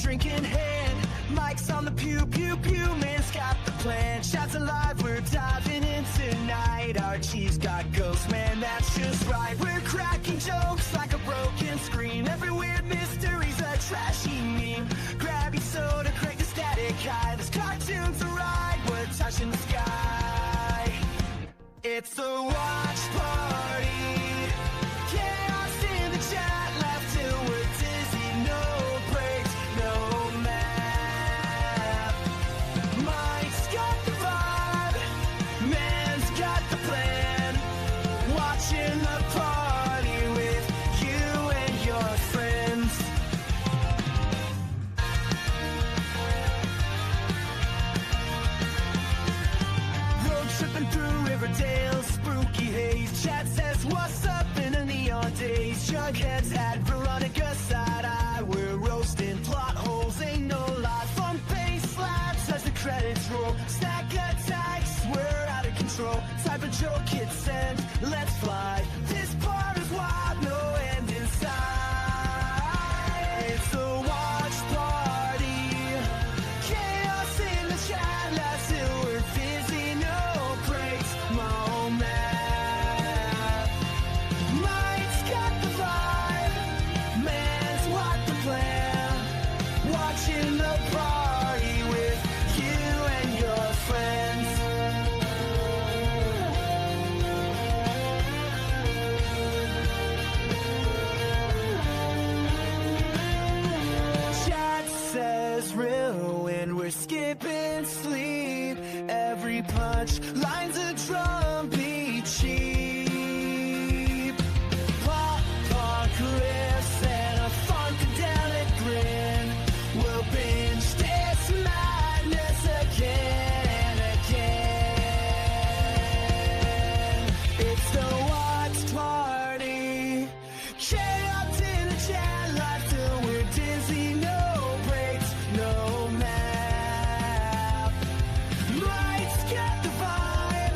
drink in hand. Mike's on the pew, pew, pew, man's got the plan. Shots alive, we're diving in tonight. Archie's got ghosts, man, that's just right. We're cracking jokes like a broken screen. Every weird mystery's a trashy meme. Grab your soda, crank the static high. This cartoon's a ride, we're touching the sky. It's a watch party. Chaos in the chat, laugh till we're dizzy. No breaks, no map. Mike's got the vibe, man's got the plan. Watching the party with you and your friends. Road tripping through Riverdale, spooky haze. Chat says, what's up in the neon days? Jughead's at Veronica's side eye. We're roasting plot holes, ain't no lie. Fun bass slaps as the credits roll. Stack attacks, we're out of control. Type of joke hit send, let's fly. This part is wild, no end in sight. It's a watch party. Chaos in the chat, last till we're busy. No breaks, no map. Mike's got the vibe, man's what the plan. Watching the party with you and your friends. Chat says real when we're skipping sleep. Every punch lines a drum beat cheap. Pop punk riffs and a funkadelic grin. We'll binge this madness again and again. It's the watch party. Chaos in the chat, life till we're dizzy. No breaks, no map. Mike's got the vibe,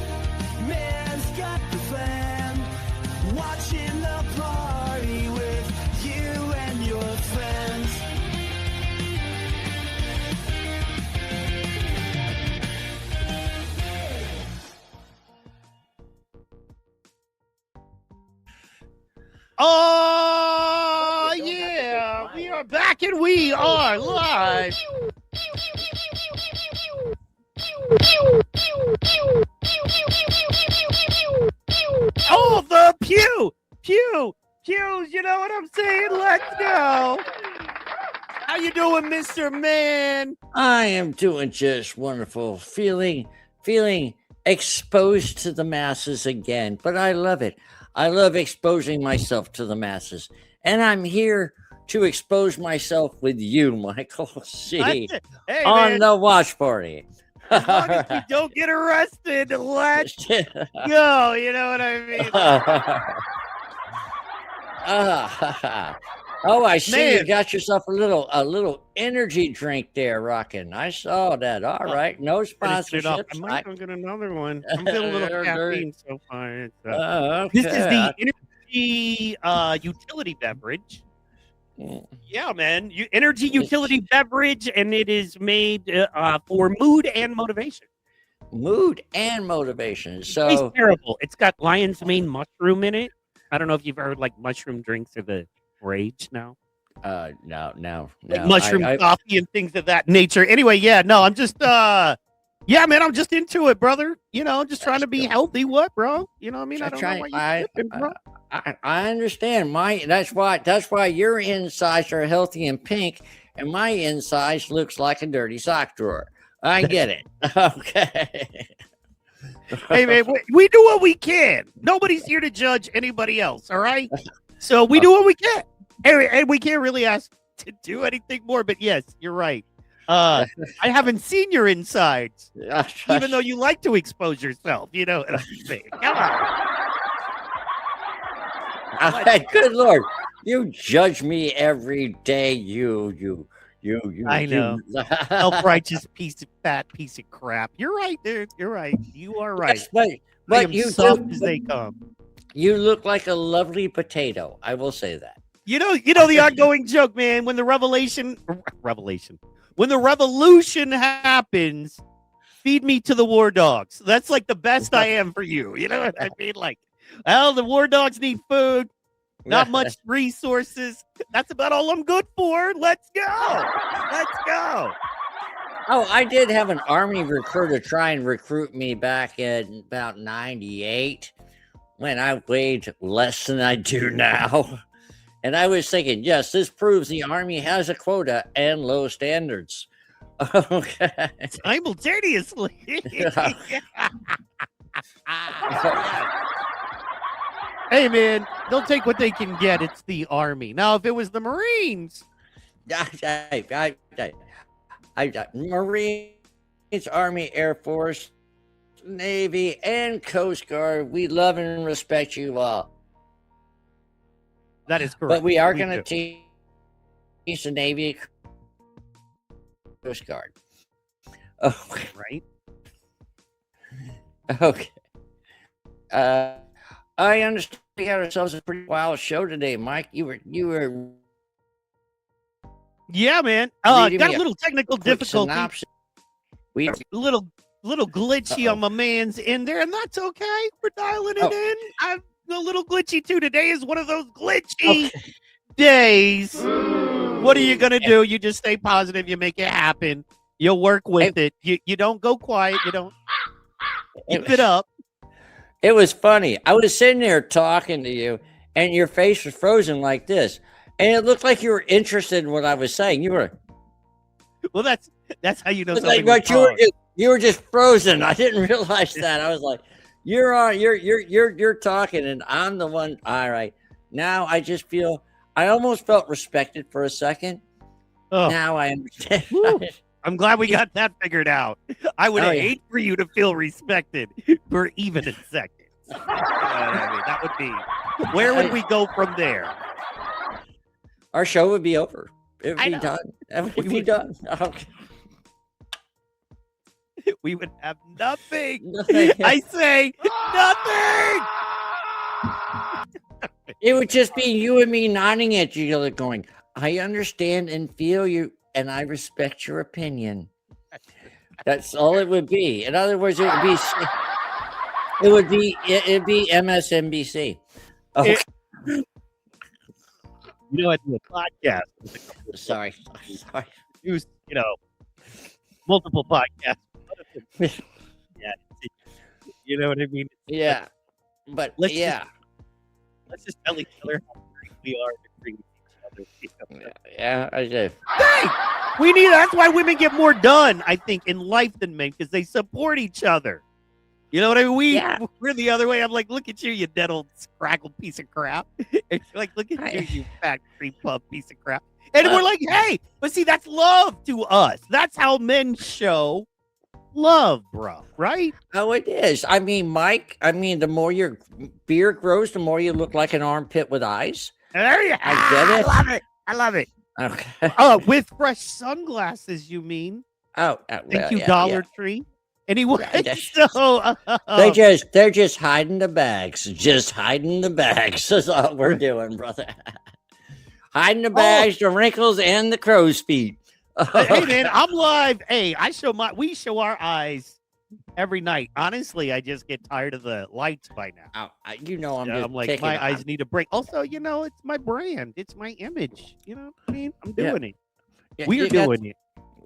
man's got the plan. Watching the party with you and your friends. Oh, yeah. We are back and we are live. Oh, the pews. You know what I'm saying? Let's go. How you doing, Mr. Man? I am doing just wonderful. Feeling exposed to the masses again, but I love it. I love exposing myself to the masses. And I'm here to expose myself with you, Michael C. Hey, on man, the watch party. as long as we don't get arrested, let's go. You know what I mean? Oh, I see Man. you got yourself a little energy drink there, rocking. I saw that. All right, no Finish it up. I sponsorships. might go get another one. I'm feeling a little caffeine so far. It's, Okay. This is the energy utility beverage. Mm. Yeah, man. Energy utility beverage, and it is made for mood and motivation. Mood and motivation. It's So terrible. It's got lion's mane mushroom in it. I don't know if you've heard like mushroom drinks are the rage now. no. Like mushroom coffee and things of that nature. Anyway, yeah, no, I'm just yeah, man, I'm just into it, brother. You know, just trying to be healthy. What, bro? You know what I mean? I don't know why you're tripping, bro. I understand. That's why your insides are healthy and pink, and my insides looks like a dirty sock drawer. I get it. Okay. Hey, man, we do what we can. Nobody's here to judge anybody else, all right? So we do what we can. And we can't really ask to do anything more, but yes, you're right. I haven't seen your insides, even though you like to expose yourself. You know what I'm saying? Come on. Good Lord. You judge me every day. You. I know. Self-righteous fat piece of crap. You're right, dude. You're right. You are right. Yes, but you soft as they come. You look like a lovely potato. I will say that. You know the ongoing joke, man. When the revolution, when the revolution happens, feed me to the war dogs. That's like the best I am for you. You know what I mean? Like, well, the war dogs need food, not much resources. That's about all I'm good for. Let's go. Let's go. Oh, I did have an army recruiter try and recruit me back in about 98 when I weighed less than I do now. And I was thinking, yes, this proves the army has a quota and low standards. Okay. Simultaneously. Hey, man, they'll take what they can get. It's the Army. Now, if it was the Marines. Marines, Army, Air Force, Navy, and Coast Guard, we love and respect you all. That is correct. But we are going to teach the Navy, Coast Guard. Okay. Right? Okay. I understand we had ourselves a pretty wild show today, Mike. You were. Yeah, man. Got a me a little technical quick difficulty. synopsis. Little glitchy on my man's in there, and that's okay. We're dialing it in. I'm a little glitchy too. Today is one of those glitchy days. What are you gonna do? You just stay positive. You make it happen. You'll work with it. You don't go quiet. You don't keep it up. It was funny. I was sitting there talking to you, and your face was frozen like this, and it looked like you were interested in what I was saying. You were. Well, that's how you know Like something. what you were just frozen. I didn't realize that. I was like, you're talking, and I'm the one. All right. Now I just feel I almost felt respected for a second. Oh. Now I understand. I'm glad we got that figured out. I would hate for you to feel respected for even a second. You know what I mean? That would be. Where would we go from there? Our show would be over. It would I be know. done. It would be done. Okay. We would have nothing. Nothing. I say nothing. It would just be you and me nodding at each other going, I understand and feel you, and I respect your opinion. That's all it would be. In other words, it'd be MSNBC. Okay. You know, I do a podcast. Sorry. Use, multiple podcasts. Yeah. You know what I mean? Yeah. But Let's just tell each other how great we are to treat each other. Yeah, I do. Hey, that's why women get more done, I think, in life than men, because they support each other. You know what I mean? We're the other way. I'm like, look at you, you dead old scraggle piece of crap. And you're like, look at you fat cream puff piece of crap. And we're like, hey, but see, that's love to us. That's how men show love, bro. Right? Oh, it is. I mean, Mike, the more your beard grows, the more you look like an armpit with eyes. There you I get it. I love it. Okay. With fresh sunglasses, you mean? Oh, Thank you, Dollar Tree. Anyway, so they're just hiding the bags. Just hiding the bags. That's all we're doing, brother. Hiding the bags, the wrinkles, and the crow's feet. Hey man, I'm live. Hey, we show our eyes every night. Honestly, I just get tired of the lights by now. I'm like, my eyes need a break. Also, it's my brand. It's my image. You know what I mean? I'm doing it. Yeah, We're doing it.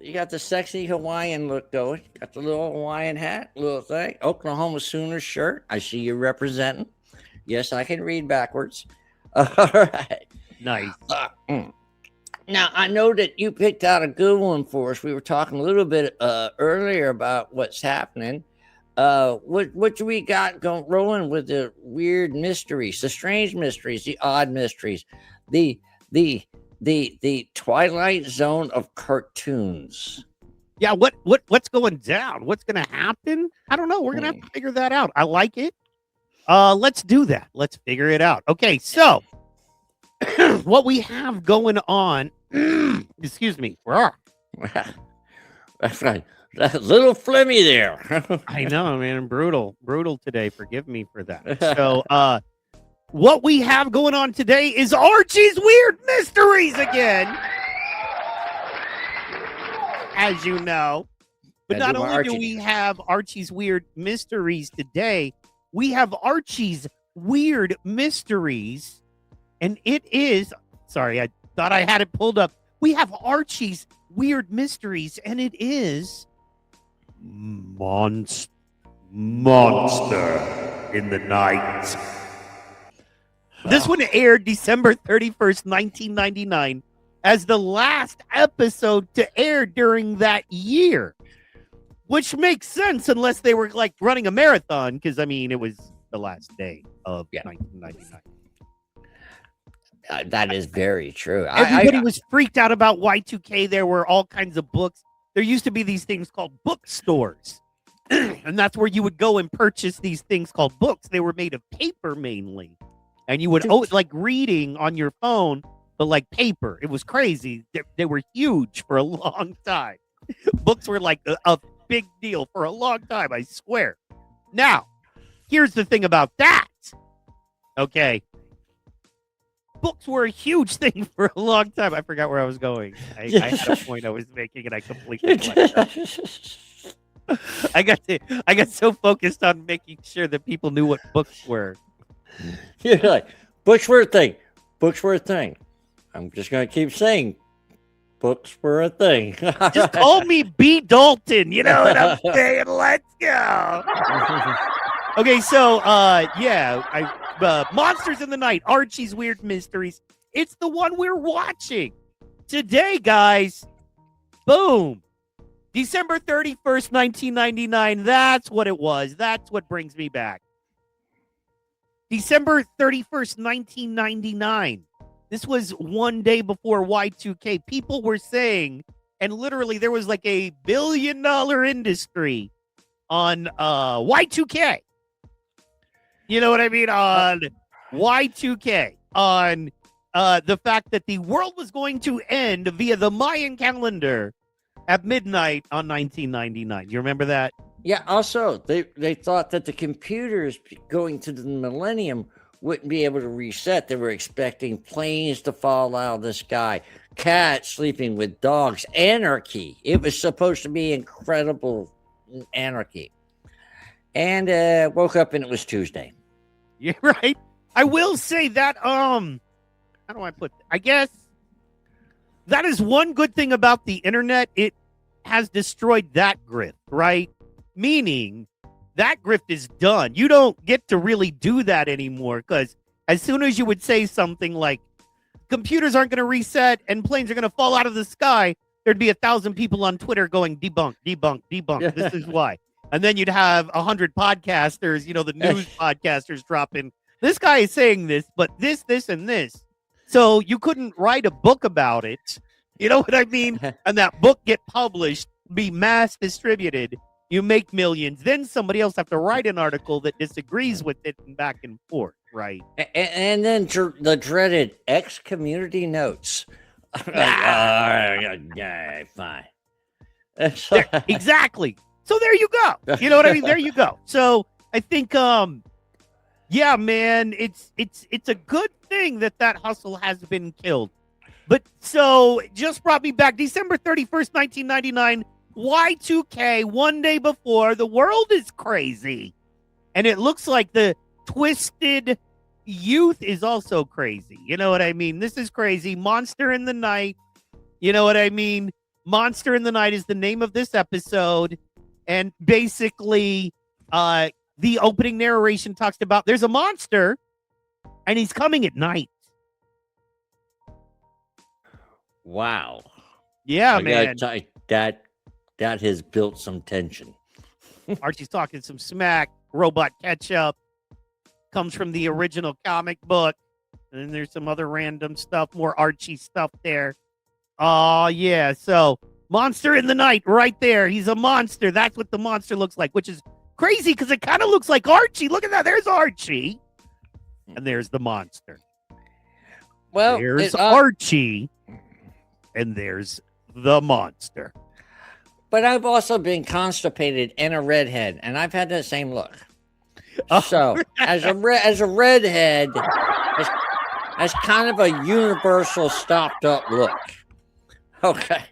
You got the sexy Hawaiian look going. Got the little Hawaiian hat, little thing. Oklahoma Sooners shirt. I see you representing. Yes, I can read backwards. All right. Nice. Now, I know that you picked out a good one for us. We were talking a little bit earlier about what's happening. What do we got rolling with the weird mysteries, the strange mysteries, the odd mysteries, the Twilight Zone of cartoons? Yeah, what's going down? What's going to happen? I don't know. We're going to have to figure that out. I like it. Let's do that. Let's figure it out. Okay, so what we have going on, excuse me. That's right. That's a little flimmy there. I know, man. Brutal today. Forgive me for that. So, what we have going on today is Archie's Weird Mysteries again, as you know. But not only do we have Archie's Weird Mysteries today, we have Archie's Weird Mysteries, and it is, sorry, I thought I had it pulled up. We have Archie's Weird Mysteries, and it is Monster in the Night. This one aired December 31st, 1999, as the last episode to air during that year, which makes sense unless they were like running a marathon, because I mean, it was the last day of 1999. That is very true. Everybody was freaked out about Y2K. There were all kinds of books. There used to be these things called bookstores, and that's where you would go and purchase these things called books. They were made of paper mainly, and you would like reading on your phone, but like paper. It was crazy. They were huge for a long time. Books were like a big deal for a long time, I swear. Now, here's the thing about that. Okay. Books were a huge thing for a long time. I forgot where I was going. I had a point I was making, and I completely left. I got so focused on making sure that people knew what books were. You're like, books were a thing. Books were a thing. I'm just going to keep saying books were a thing. Just call me B. Dalton, you know what I'm saying? Let's go. Okay, so, Monsters in the Night, Archie's Weird Mysteries. It's the one we're watching today, guys. Boom. December 31st, 1999. That's what it was. That's what brings me back. December 31st, 1999. This was one day before Y2K. People were saying, and literally there was like a $1 billion industry on Y2K. You know what I mean? On Y2K. On the fact that the world was going to end via the Mayan calendar at midnight on 1999. You remember that? Yeah, also, they thought that the computers going to the millennium wouldn't be able to reset. They were expecting planes to fall out of the sky, cats sleeping with dogs, anarchy. It was supposed to be incredible anarchy. And woke up and it was Tuesday. You're right. I will say that, how do I put that? I guess that is one good thing about the internet. It has destroyed that grift, right? Meaning that grift is done. You don't get to really do that anymore, because as soon as you would say something like computers aren't going to reset and planes are going to fall out of the sky, there'd be 1,000 people on Twitter going debunk, debunk, debunk. This is why. And then you'd have 100 podcasters, you know, the news podcasters dropping, this guy is saying this, but this, and this. So you couldn't write a book about it. You know what I mean? And that book get published, be mass distributed. You make millions. Then somebody else have to write an article that disagrees with it and back and forth, right? And then the dreaded X community notes. Yeah, fine. Exactly. So there you go. You know what I mean? There you go. So I think, yeah, man, it's a good thing that hustle has been killed. But so just brought me back December 31st, 1999, Y2K, one day before. The world is crazy. And it looks like the twisted youth is also crazy. You know what I mean? This is crazy. Monster in the Night. You know what I mean? Monster in the Night is the name of this episode. And basically, the opening narration talks about there's a monster and he's coming at night. Wow. Yeah, man. That has built some tension. Archie's talking some smack. Robot ketchup comes from the original comic book. And then there's some other random stuff, more Archie stuff there. Oh, yeah. So, Monster in the Night right there. He's a monster. That's what the monster looks like, which is crazy because it kind of looks like Archie. Look at that. There's Archie. And there's the monster. Well, there's Archie. And there's the monster. But I've also been constipated and a redhead, and I've had that same look. So, as a redhead, as kind of a universal stopped up look. Okay.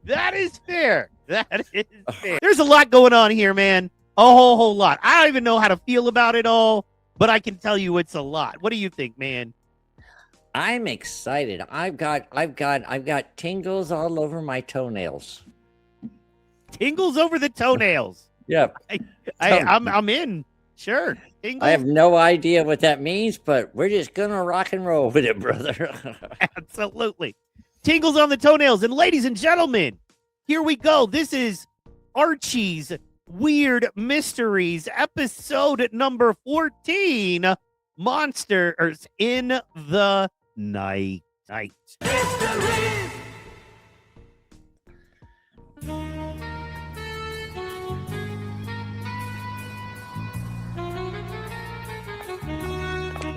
That is fair. That is fair. There's a lot going on here, man. A whole lot. I don't even know how to feel about it all, but I can tell you it's a lot. What do you think, man? I'm excited. I've got tingles all over my toenails. Tingles over the toenails. Yep. I'm in. Sure. Tingles. I have no idea what that means, but we're just gonna rock and roll with it, brother. Absolutely. Tingles on the toenails. And ladies and gentlemen, here we go. This is Archie's Weird Mysteries, episode number 14, Monsters in the Night.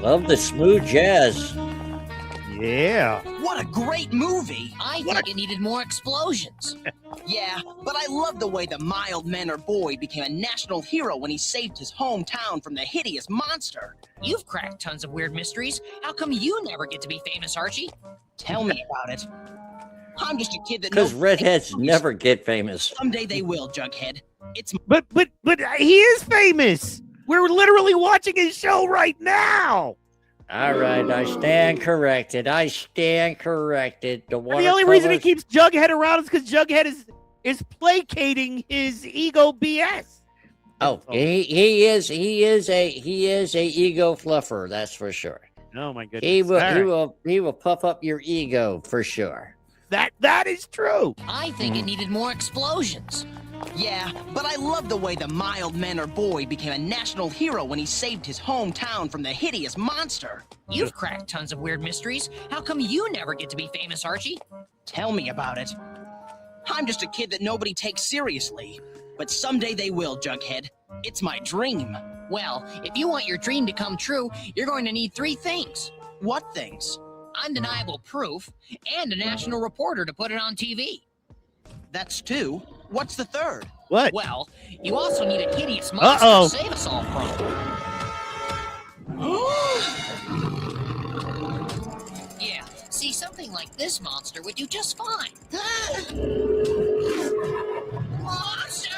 Love the smooth jazz. Yeah. What a great movie! I think it needed more explosions. Yeah, but I love the way the mild-mannered boy became a national hero when he saved his hometown from the hideous monster. You've cracked tons of weird mysteries. How come you never get to be famous, Archie? Tell me about it. I'm just a kid that Because knows redheads never get famous. someday they will, Jughead. It's But he is famous. We're literally watching his show right now. All right, I stand corrected. The only reason he keeps Jughead around is because Jughead is placating his ego BS. Oh, he is a ego fluffer. That's for sure. Oh my goodness. He will puff up your ego for sure. That is true. I think it needed more explosions. Yeah, but I love the way the mild-mannered boy became a national hero when he saved his hometown from the hideous monster. You've cracked tons of weird mysteries. How come you never get to be famous, Archie? Tell me about it. I'm just a kid that nobody takes seriously. But someday they will, Jughead. It's my dream. Well, if you want your dream to come true, you're going to need 3 things. What things? Undeniable proof and a national reporter to put it on TV. That's 2. What's the 3rd? What? Well, you also need a hideous monster Uh-oh. to save us all from. Yeah, see, something like this monster would do just fine. Monster!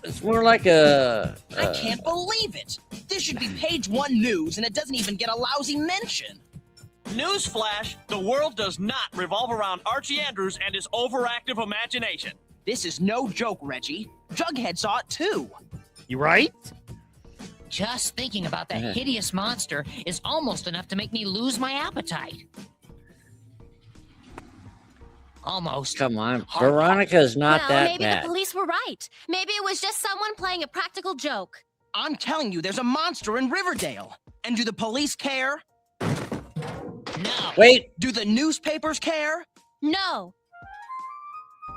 It's more like a. I can't believe it. This should be page 1 news, and it doesn't even get a lousy mention. Newsflash, the world does not revolve around Archie Andrews and his overactive imagination. This is no joke, Reggie. Jughead saw it too. You right? Just thinking about that hideous monster is almost enough to make me lose my appetite. Almost. Come on, Veronica's not well, that maybe bad. the police were right. Maybe it was just someone playing a practical joke. I'm telling you, there's a monster in Riverdale. And do the police care? No. Wait, Do the newspapers care? No.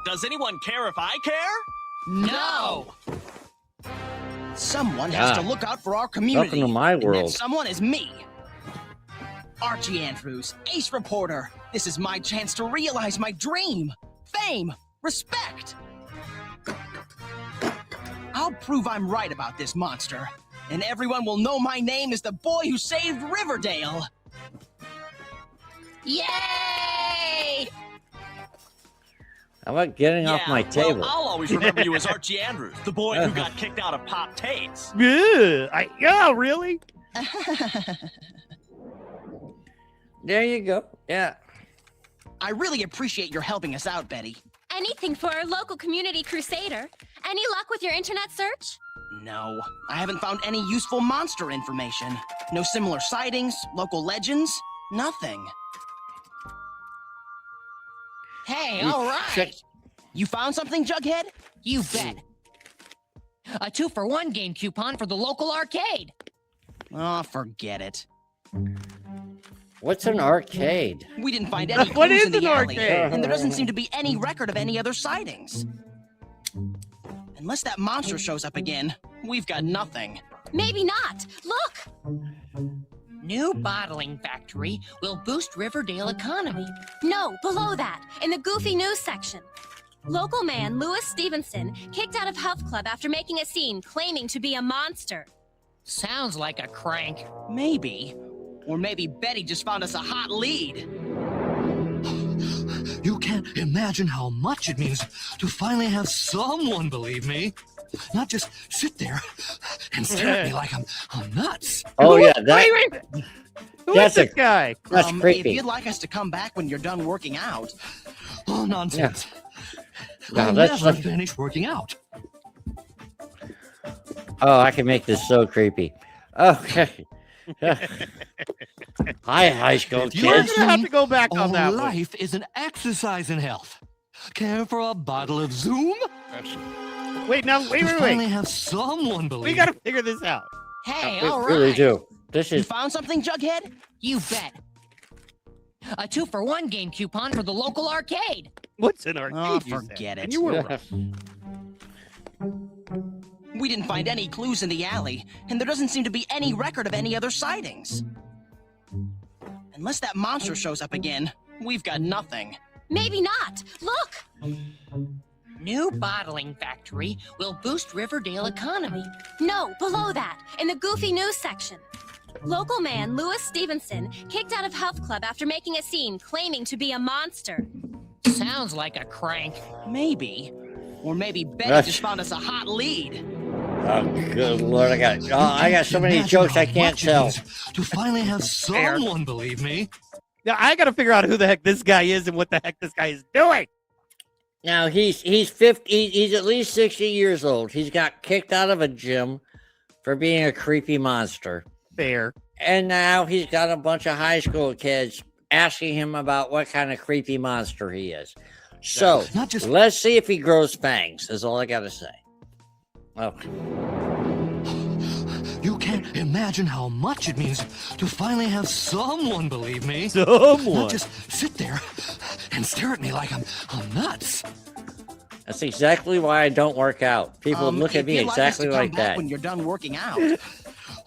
Does anyone care if I care? No. Someone has to look out for our community. welcome to my And that world. someone is me. Archie Andrews, ace reporter. This is my chance to realize my dream. Fame, respect. I'll prove I'm right about this monster. And everyone will know my name is the boy who saved Riverdale. Yay! How about getting off my table? Well, I'll always remember you as Archie Andrews, the boy who got kicked out of Pop Tates. Yeah, really? There you go. Yeah. I really appreciate your helping us out, Betty. Anything for our local community crusader. Any luck with your internet search? No, I haven't found any useful monster information. No similar sightings, local legends, nothing. Hey, all right. Check. You found something, Jughead? You bet. A 2-for-1 game coupon for the local arcade. Oh, forget it. What's an arcade? We didn't find any What clues is in the an alley, arcade? and there doesn't seem to be any record of any other sightings. Unless that monster shows up again, we've got nothing. Maybe not. Look! New bottling factory will boost Riverdale economy. No, below that, in the goofy news section. Local man Louis Stevenson kicked out of Health Club after making a scene claiming to be a monster. Sounds like a crank. Maybe. Or maybe Betty just found us a hot lead. You can't imagine how much it means to finally have someone believe me. Not just sit there and stare at me like I'm nuts. Oh yeah, Wait. Who is That's this guy? that's If creepy. you'd like us to come back when you're done working out. Oh, nonsense. No, I'll that's never like- finish working out. Oh, I can make this so creepy. Okay. Hi, high school If you We're kids. ask gonna have me, to go back on all that one. life is an exercise in health. Care for a bottle of Zoom? Wait, now, To wait. finally have someone believe We gotta figure this out. Hey, We all right. really do. This You is found something, Jughead? You bet. A 2-for-1 game coupon for the local arcade. What's an arcade? Oh, you said? forget it. And you were right. We didn't find any clues in the alley, and there doesn't seem to be any record of any other sightings. Unless that monster shows up again, we've got nothing. Maybe not. Look! New bottling factory will boost Riverdale economy. No, below that, in the goofy news section. Local man Louis Stevenson kicked out of Health Club after making a scene claiming to be a monster. Sounds like a crank. Maybe. Or maybe Betty That's- just found us a hot lead. oh, good lord! I got so many Imagine jokes how I can't much it tell. means to finally have someone believe me. Now I gotta figure out who the heck this guy is and what the heck this guy is doing. Now he's 50. He's at least 60 years old. He's got kicked out of a gym for being a creepy monster, Fair. and now he's got a bunch of high school kids asking him about what kind of creepy monster he is. So Not just let's see if he grows fangs. Is all I gotta say. Okay. you can't imagine how much it means to finally have someone believe me. Someone. Not just sit there and stare at me like I'm nuts. That's exactly why I don't work out. People look at if me you'd like us exactly to come like back that. when you're done working out.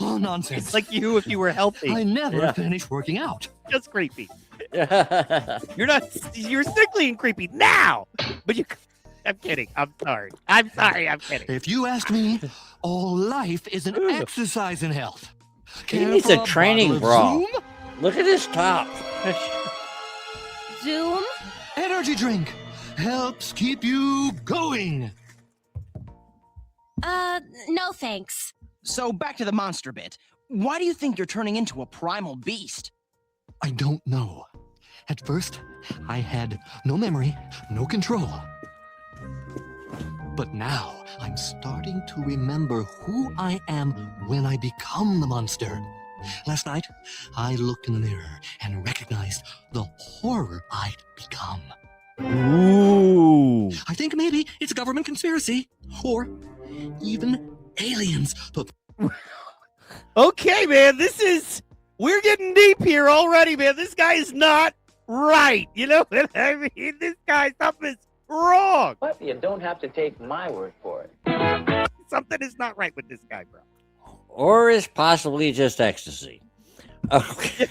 Oh, nonsense. It's like you if you were healthy. I never Yeah. finish working out. Just creepy. You're not. You're sickly and creepy now. But you. I'm kidding. I'm sorry. I'm kidding. If you ask me, all life is an exercise in health. He Care needs for a training bottle of bra. Zoom? Look at his top. Zoom? Energy drink helps keep you going. No thanks. So back to the monster bit. Why do you think you're turning into a primal beast? I don't know. At first, I had no memory, no control. But now, I'm starting to remember who I am when I become the monster. Last night, I looked in the mirror and recognized the horror I'd become. Ooh. I think maybe it's a government conspiracy, or even aliens. But Okay, man. We're getting deep here already, man. This guy is not right. You know what I mean? This guy, something's wrong. But you don't have to take my word for it. Something is not right with this guy, bro. Or is possibly just ecstasy. Okay.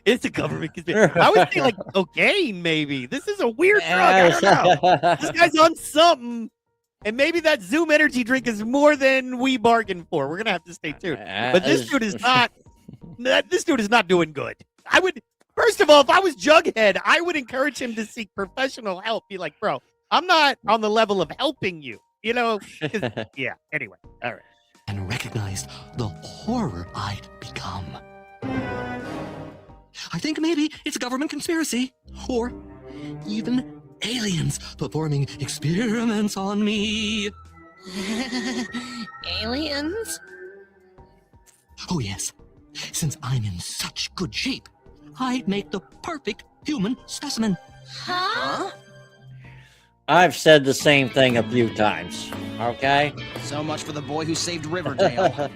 It's a government conspiracy. I would say like cocaine, maybe. This is a weird drug. I don't know. This guy's on something, and maybe that Zoom energy drink is more than we bargained for. We're gonna have to stay tuned. But this dude is not. This dude is not doing good. I would, first of all, if I was Jughead, I would encourage him to seek professional help. Be like, bro, I'm not on the level of helping you. You know? 'Cause- yeah. Anyway, all right. and recognized the horror I'd become. I think maybe it's a government conspiracy, or even aliens performing experiments on me. Aliens? Oh, yes. Since I'm in such good shape, I'd make the perfect human specimen. Huh? I've said the same thing a few times. Okay? So much for the boy who saved Riverdale.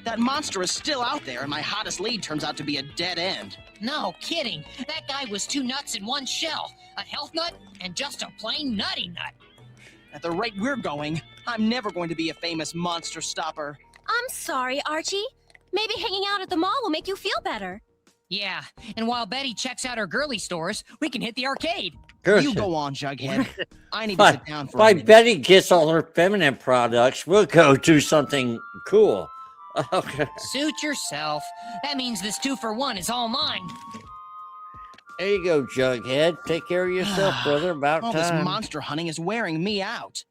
That monster is still out there, and my hottest lead turns out to be a dead end. No kidding. That guy was 2 nuts in one shell. A health nut and just a plain nutty nut. At the rate we're going, I'm never going to be a famous monster stopper. I'm sorry, Archie. Maybe hanging out at the mall will make you feel better. Yeah, and while Betty checks out her girly stores, we can hit the arcade. You go on, Jughead. I need to But sit down for a while minute. Betty gets all her feminine products, we'll go do something cool. Okay. Suit yourself. That means this 2-for-1 is all mine. There you go, Jughead. Take care of yourself, brother. About All time. this monster hunting is wearing me out.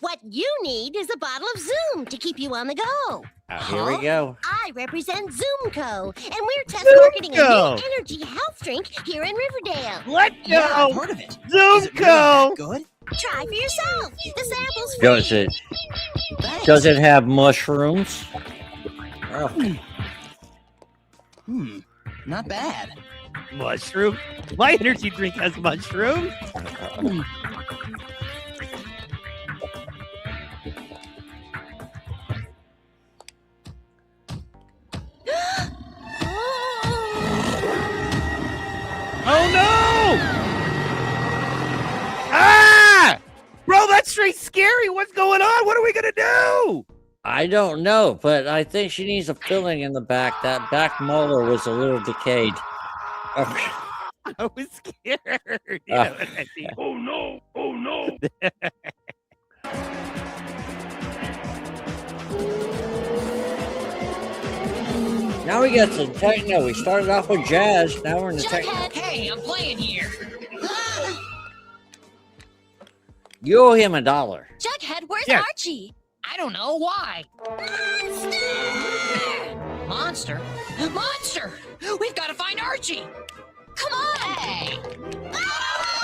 What you need is a bottle of Zoom to keep you on the go. Here we go. I represent Zoomco, and we're test Zoomco. marketing a new energy health drink here in Riverdale. Let's Yeah, I've go. heard of it. Is it really Zoomco. that good? Try for yourself. The sample's free. Does Thanks. it have mushrooms? Oh, Not bad. Mushroom. My energy drink has mushrooms. Oh no! Ah! Bro, that's straight scary. What's going on? What are we gonna do? I don't know, but I think she needs a filling in the back. That back molar was a little decayed. Okay. I was scared. You know what I mean? Oh no! Oh no! Now we got some techno. We started off with jazz. Now we're in the techno. Jughead, Hey, I'm playing here. You owe him $1. Jughead, where's Yeah. Archie? I don't know why. Monster! Monster? Monster! We've got to find Archie. Come on! Hey!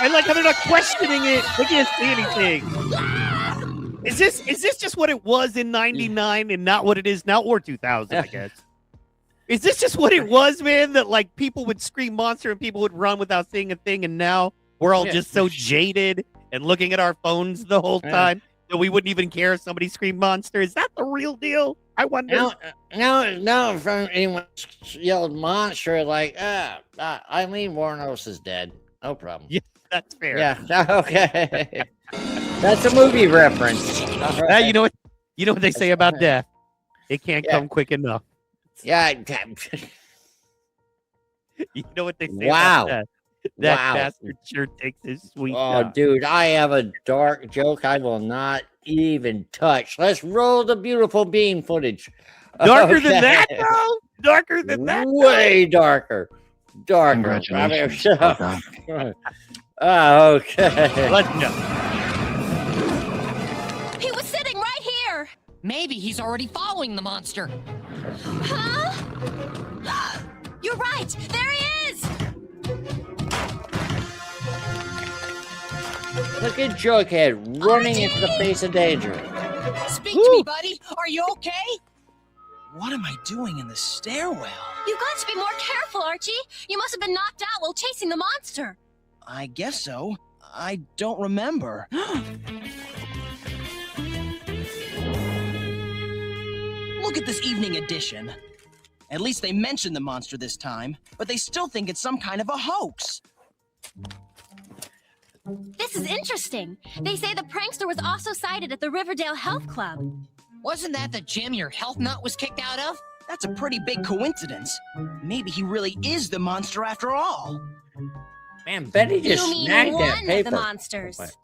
I like how they're not questioning it. They can't see anything. Is this just what it was in '99 and not what it is now, or 2000? I guess. Is this just what it was, man? That like people would scream monster and people would run without seeing a thing, and now we're all Yeah. just so jaded and looking at our phones the whole Yeah. time that we wouldn't even care if somebody screamed monster. Is that the real deal? I wonder. No, from anyone yelled monster, like, Eileen Warnos is dead. No problem. Yeah, that's fair. Yeah, okay. That's a movie reference. Ah, you know what? You know what they say about death? It can't Yeah. come quick enough. Yeah. You know what they say Wow. about death? That Wow. bastard sure takes his sweet Oh, time. dude, I have a dark joke I will not even touch. Let's roll the beautiful bean footage. Darker than that, Okay. though? Darker than that? Way darker. Darker. Congratulations. I Well mean, done. Oh, okay. Let's go. He was sitting right here. Maybe he's already following the monster. Huh? You're right. There he is. Look at Jughead running into the face of danger. Speak to me, buddy. Are you okay? What am I doing in the stairwell? You've got to be more careful, Archie. You must have been knocked out while chasing the monster. I guess so. I don't remember. Look at this evening edition. At least they mentioned the monster this time, but they still think it's some kind of a hoax. This is interesting. They say the prankster was also sighted at the Riverdale Health Club. Wasn't that the gym your health nut was kicked out of? That's a pretty big coincidence. Maybe he really is the monster after all. Man, Betty just You mean snagged one that of paper. the monsters? What?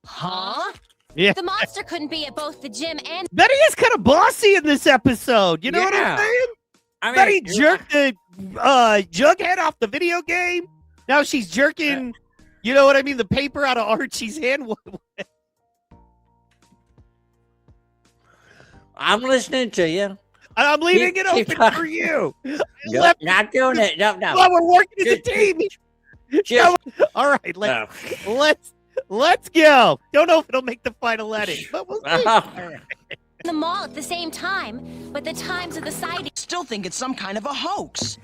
Huh? Yeah. The monster couldn't be at both the gym and Betty is kind of bossy in this episode. You know what Yeah. I'm saying? I mean, Betty jerked the Jughead off the video game. Now she's jerking, you know what I mean, the paper out of Archie's hand. I'm listening to you. I'm leaving it Keep open talking. for you. Nope, Left- not doing it. No. Well, we're working as a Just- team. Just, All right, let's go. Don't know if it'll make the final edit, but we'll see. the mall at the same time, but the times of the sighting. Still think it's some kind of a hoax.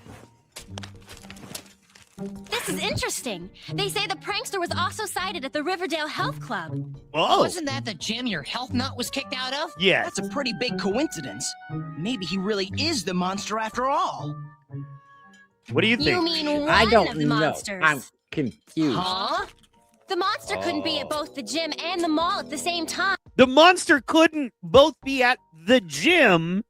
This is interesting. They say the prankster was also sighted at the Riverdale Health Club. Oh, Wasn't that the gym your health nut was kicked out of? yes. That's a pretty big coincidence. Maybe he really is the monster after all. What do you You think? mean one I of don't the know. monsters? I'm confused. Huh? The monster couldn't be at both the gym and the mall at the same time. The monster couldn't both be at the gym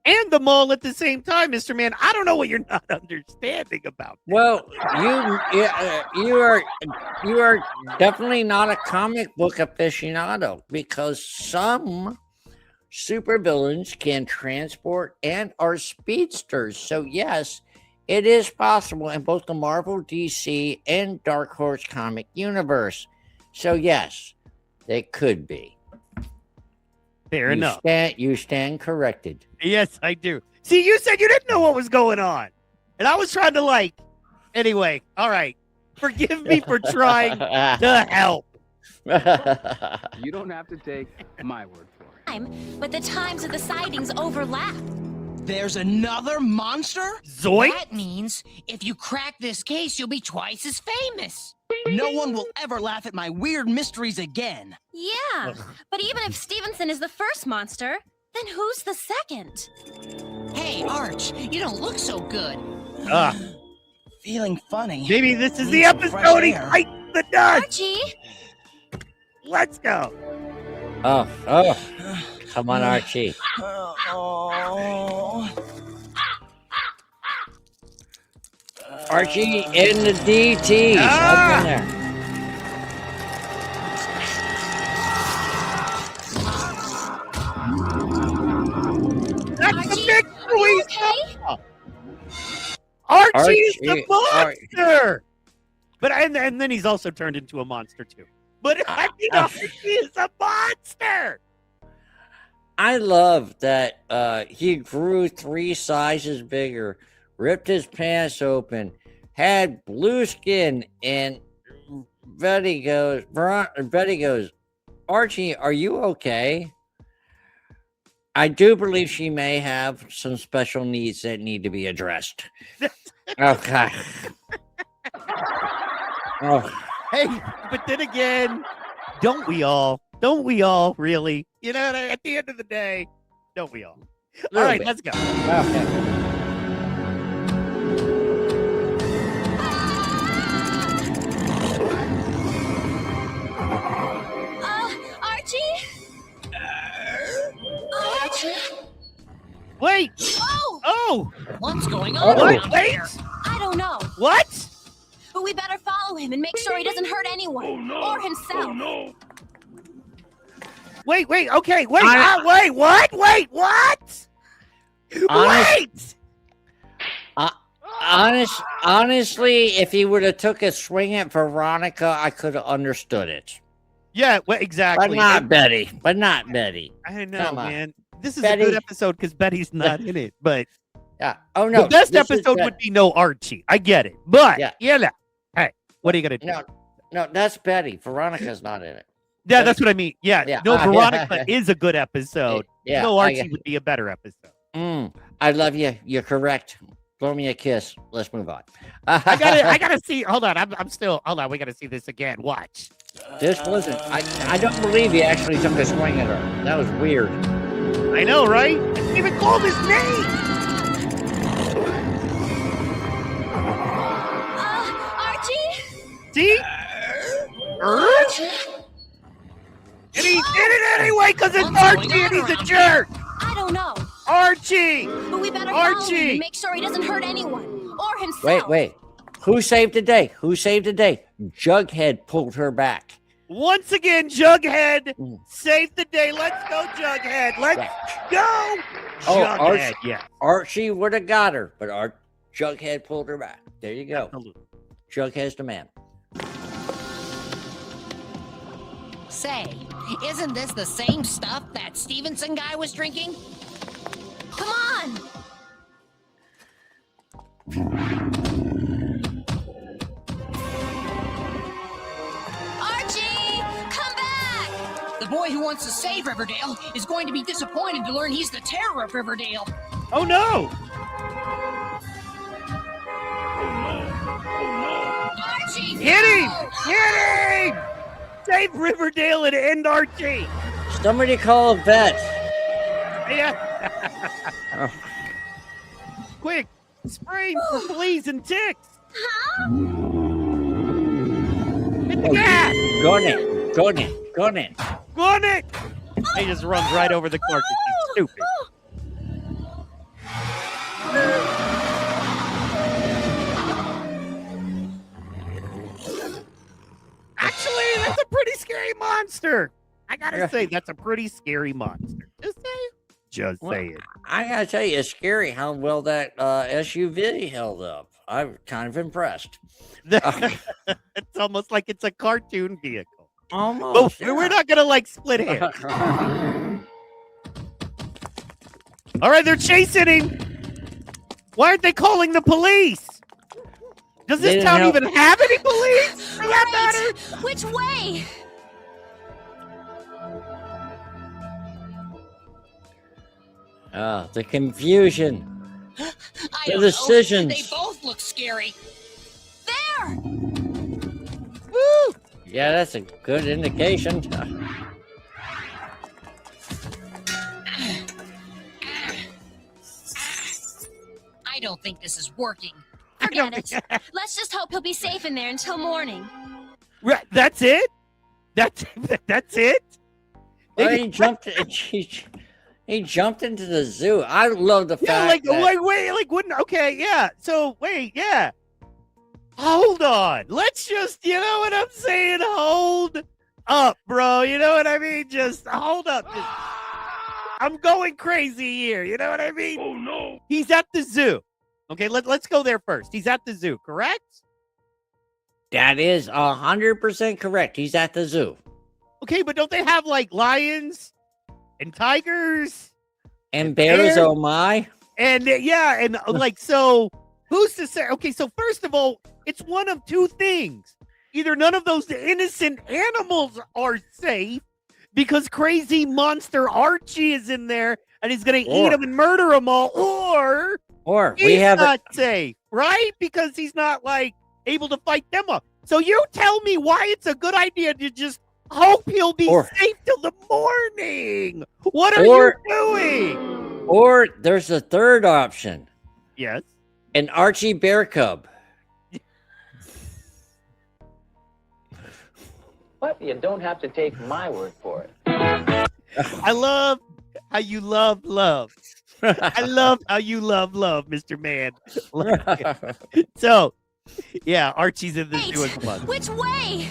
and the mall at the same time, Mr. Man. I don't know what you're not understanding about. Well, you are definitely not a comic book aficionado, because some supervillains can transport and are speedsters. So yes, it is possible in both the Marvel, DC, and Dark Horse comic universe. So yes, they could be. Fair enough. You stand corrected. Yes, I do. See, you said you didn't know what was going on, and I was trying to Anyway, all right. Forgive me for trying to help. You don't have to take my word for it. But the times of the sightings overlap. There's another monster? Zoink! That means if you crack this case, you'll be twice as famous. No one will ever laugh at my weird mysteries again. Yeah, but even if Stevenson is the first monster, then who's the second? Hey, Arch, you don't look so good. Feeling funny. Maybe this is the Need some fresh episode he air. bites the dust. Archie! Let's go. Oh, come on, Archie. Archie in the DT. Up in there. That's Archie, the big are you squeeze. okay? Archie is the Archie. monster. But and then he's also turned into a monster too. But I mean, Archie is a monster. I love that he grew 3 sizes bigger, ripped his pants open, had blue skin, and Betty goes, Archie, are you okay? I do believe she may have some special needs that need to be addressed. Okay. Oh. Hey, but then again, don't we all? Don't we all really? You know, at the end of the day, don't we all? All right, bit. let's go. Okay. Archie? Archie? Wait. Oh! Oh. What's going on What? around Wait. here? I don't know, What? but we better follow him and make sure he doesn't hurt anyone or himself. Wait. Okay. Wait. I- Wait. What? Wait. What? Honest- Wait. Honestly, if he would have took a swing at Veronica, I could have understood it. Yeah. Well, exactly. But not Betty. But not Betty. I know, Come on. man. This is Betty. a good episode because Betty's not in it. But Yeah. Oh no. the best this is episode Bet- would be no Archie. I get it. But Yeah. hey, what are you gonna do? No, that's Betty. Veronica's not in it. Yeah, that's what I mean. Yeah. Yeah. No, Yeah. Veronica is a good episode. Yeah. No, I Archie get- would be a better episode. I love you. You're correct. Blow me a kiss. Let's move on. I gotta see. Hold on. I'm still. Hold on. We gotta see this again. Watch. This wasn't. I don't believe he actually took a swing at her. That was weird. I know, right? I didn't even call his name. Archie? See? And he did it anyway because it's Archie and he's a jerk. I don't know, Archie. but we better follow him Archie. and make sure he doesn't hurt anyone or himself. Wait. Who saved the day? Jughead pulled her back. Once again, Jughead saved the day. Let's go, Jughead. Let's go. Jughead. Archie, Yeah. Archie would have got her, but Jughead pulled her back. There you go. Absolutely. Jughead's the man. Say, isn't this the same stuff that Stevenson guy was drinking? Come on! Archie! Come back! The boy who wants to save Riverdale is going to be disappointed to learn he's the terror of Riverdale. Oh no. Archie! Hit him. no! Hit him. Save Riverdale and end Archie. Somebody call a vet. Yeah. Oh. Quick. Spray for fleas and ticks. Hit the gas. Go in. Go on it. He just runs right over the carcass. He's stupid. That's a pretty scary monster. I gotta say, that's a pretty scary monster. Just say it. I gotta tell you, it's scary how well that SUV held up. I'm kind of impressed. It's almost like it's a cartoon vehicle. Almost. But we're not gonna like split hairs. All right, they're chasing him. Why aren't they calling the police? Does this town even have any police? For that matter? Which way? The confusion. I The don't decisions. know. They both look scary. There! Woo! Yeah, that's a good indication. I don't think this is working. Forget it. Let's just hope he'll be safe in there until morning. Right, that's it? That's it? Well, he jumped into the zoo. I love the Yeah, fact that... wouldn't, okay, yeah. So, wait, yeah. Hold on. Let's just, you know what I'm saying? Hold up, bro. You know what I mean? Just hold up. I'm going crazy here. You know what I mean? Oh, no. He's at the zoo. Okay, let's go there first. He's at the zoo, correct? That is 100% correct. He's at the zoo. Okay, but don't they have, like, lions and tigers? And bears, oh my. And, yeah, and, like, so... Who's to say? Okay, so first of all, it's one of two things. Either none of those innocent animals are safe because crazy monster Archie is in there and he's going to eat them and murder them all, or he's not safe, right? Because he's not, like, able to fight them up. So you tell me why it's a good idea to just hope he'll be safe till the morning. What are you doing? Or there's a third option. Yes. An Archie bear cub. But you don't have to take my word for it. I love how you love. I love how you love, Mr. Man. So, yeah, Archie's in the zoo as well. Which way?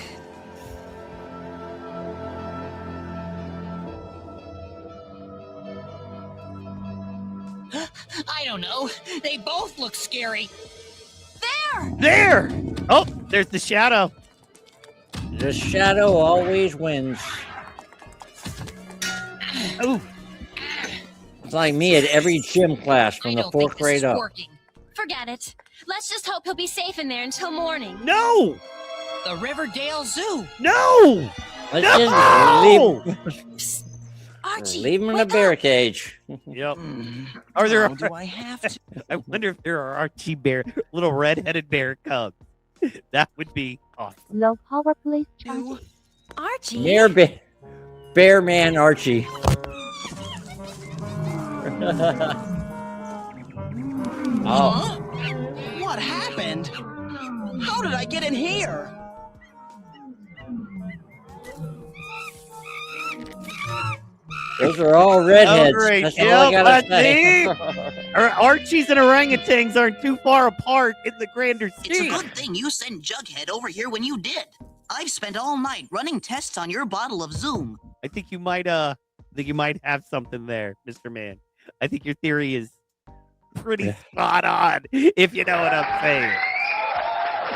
I don't know. They both look scary. There! Oh, there's the shadow. The shadow always wins. Oh. It's like me at every gym class from the 4th grade up. Forget it. Let's just hope he'll be safe in there until morning. No! The Riverdale Zoo. No! Let's just Archie, leave him in a bear cage. Yep. Are there? Do I have to? I wonder if there are Archie bear, little red-headed bear cubs. That would be awesome. Low power, please. Archie. Bear man Archie. Huh? What happened? How did I get in here? Those are all redheads. Great. That's all I gotta say. Archies and orangutans aren't too far apart in the grander scheme. It's a good thing you sent Jughead over here when you did. I've spent all night running tests on your bottle of Zoom. I think you might have something there, Mr. Man. I think your theory is pretty spot on, if you know what I'm saying.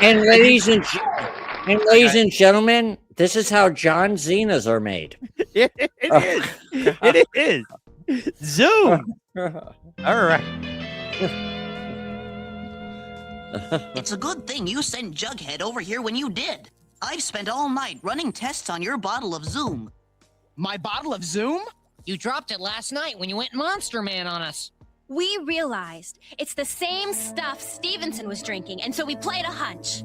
And ladies and gentlemen, this is how John Zenas are made. It is. It is. Zoom. All right. It's a good thing you sent Jughead over here when you did. I've spent all night running tests on your bottle of Zoom. My bottle of Zoom? You dropped it last night when you went Monster Man on us. We realized it's the same stuff Stevenson was drinking, and so we played a hunch.